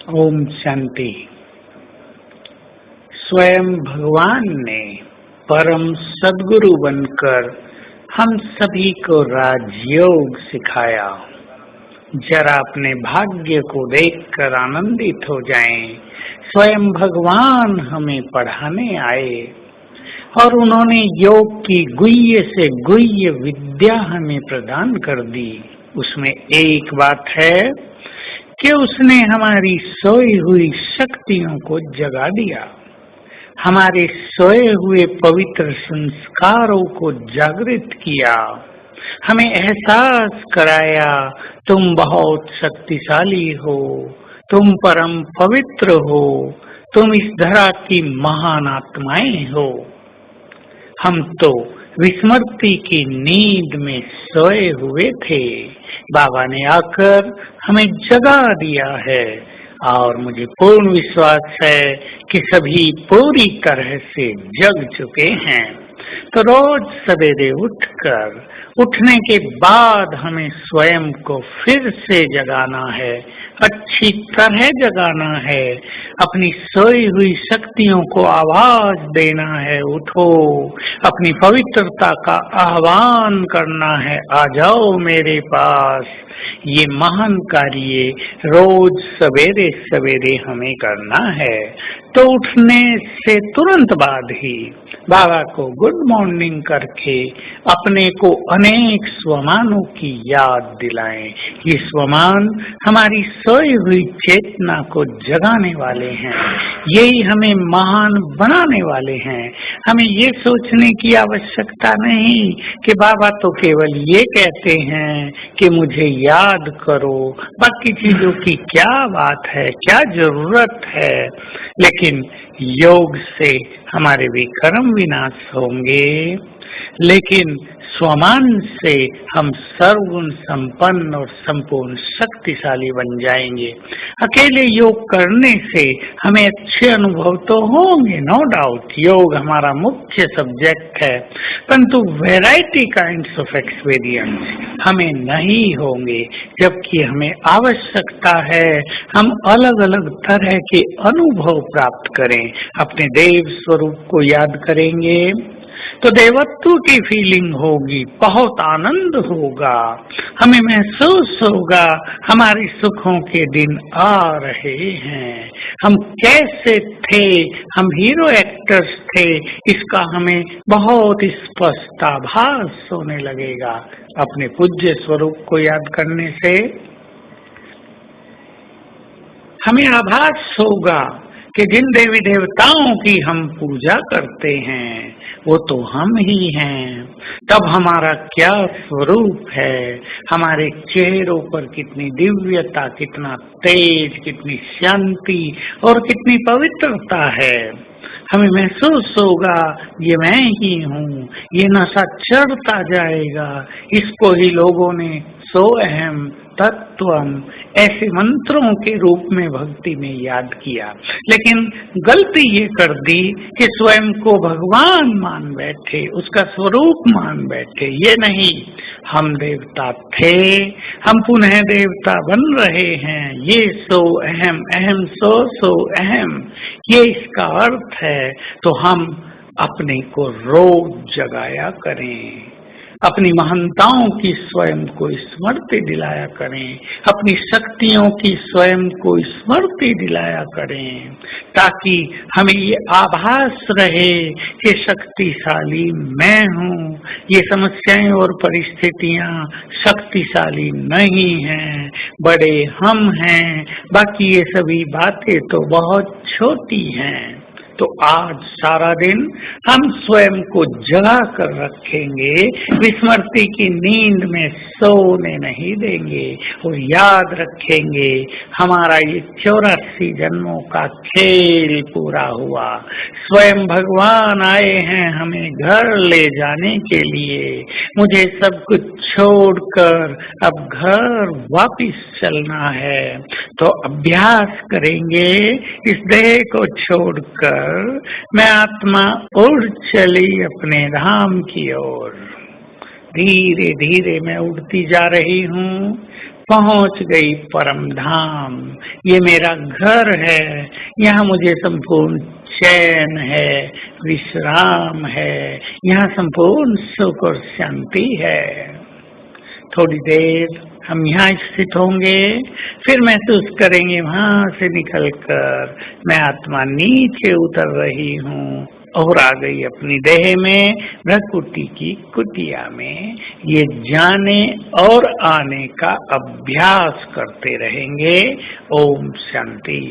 ओम शांति। स्वयं भगवान ने परम सद्गुरु बनकर हम सभी को राजयोग सिखाया। जरा अपने भाग्य को देखकर आनंदित हो जाएं। स्वयं भगवान हमें पढ़ाने आए और उन्होंने योग की गुह्य से गुह्य विद्या हमें प्रदान कर दी। उसमें एक बात है कि उसने हमारी सोई हुई शक्तियों को जगा दिया, हमारे सोए हुए पवित्र संस्कारों को जागृत किया, हमें एहसास कराया तुम बहुत शक्तिशाली हो, तुम परम पवित्र हो, तुम इस धरा की महान आत्माएं हो। हम तो विस्मृति की नींद में सोए हुए थे, बाबा ने आकर हमें जगा दिया है और मुझे पूर्ण विश्वास है कि सभी पूरी तरह से जग चुके हैं। तो रोज सवेरे उठने के बाद हमें स्वयं को फिर से जगाना है, अच्छी तरह जगाना है, अपनी सोई हुई शक्तियों को आवाज देना है, उठो, अपनी पवित्रता का आह्वान करना है, आ जाओ मेरे पास। ये महान कार्य रोज सवेरे सवेरे हमें करना है। तो उठने से तुरंत बाद ही बाबा को गुड मॉर्निंग करके अपने को अनेक स्वमानों की याद दिलाएं। ये स्वमान हमारी सोई हुई चेतना को जगाने वाले हैं, यही हमें महान बनाने वाले हैं। हमें ये सोचने की आवश्यकता नहीं कि बाबा तो केवल ये कहते हैं कि मुझे याद करो, बाकी चीजों की क्या बात है, क्या जरूरत है। लेकिन योग से हमारे विकर्म विनाश होंगे, लेकिन स्वमान से हम सर्वगुण संपन्न और संपूर्ण शक्तिशाली बन जाएंगे। अकेले योग करने से हमें अच्छे अनुभव तो होंगे, नो डाउट, योग हमारा मुख्य सब्जेक्ट है, परंतु वैरायटी काइंड्स ऑफ एक्सपीरियंस हमें नहीं होंगे, जबकि हमें आवश्यकता है हम अलग अलग तरह के अनुभव प्राप्त करें। अपने देव स्वरूप को याद करेंगे तो देवत्व की फीलिंग होगी, बहुत आनंद होगा, हमें महसूस होगा हमारे सुखों के दिन आ रहे हैं। हम कैसे थे, हम हीरो एक्टर्स थे, इसका हमें बहुत स्पष्ट आभास होने लगेगा। अपने पूज्य स्वरूप को याद करने से हमें आभास होगा कि जिन देवी देवताओं की हम पूजा करते हैं वो तो हम ही हैं। तब हमारा क्या स्वरूप है, हमारे चेहरों पर कितनी दिव्यता, कितना तेज, कितनी शांति और कितनी पवित्रता है। हमें महसूस होगा ये मैं ही हूँ, ये नशा चढ़ता जाएगा। इसको ही लोगों ने सो अहम तत्वम ऐसे मंत्रों के रूप में भक्ति में याद किया, लेकिन गलती ये कर दी कि स्वयं को भगवान मान बैठे, उसका स्वरूप मान बैठे। ये नहीं, हम देवता थे, हम पुनः देवता बन रहे हैं। ये सो अहम, अहम सो अहम, ये इसका अर्थ है। तो हम अपने को रोज जगाया करें, अपनी महानताओं की स्वयं को स्मृति दिलाया करें, अपनी शक्तियों की स्वयं को स्मृति दिलाया करें, ताकि हमें ये आभास रहे कि शक्तिशाली मैं हूँ, ये समस्याएं और परिस्थितियां शक्तिशाली नहीं हैं, बड़े हम हैं, बाकी ये सभी बातें तो बहुत छोटी हैं। तो आज सारा दिन हम स्वयं को जगा कर रखेंगे, विस्मृति की नींद में सोने नहीं देंगे और याद रखेंगे हमारा ये 84 जन्मों का खेल पूरा हुआ। स्वयं भगवान आए हैं हमें घर ले जाने के लिए। मुझे सब कुछ छोड़कर अब घर वापिस चलना है। तो अभ्यास करेंगे इस देह को छोड़कर मैं आत्मा उड़ चली अपने धाम की ओर। धीरे धीरे मैं उड़ती जा रही हूँ, पहुंच गई परम धाम। ये मेरा घर है, यहाँ मुझे संपूर्ण चैन है, विश्राम है, यहाँ संपूर्ण सुख और शांति है। थोड़ी देर हम यहाँ स्थित होंगे, फिर महसूस करेंगे वहां से निकलकर मैं आत्मा नीचे उतर रही हूँ और आ गई अपनी देह में, भ्रकुटी की कुटिया में। ये जाने और आने का अभ्यास करते रहेंगे। ओम शांति।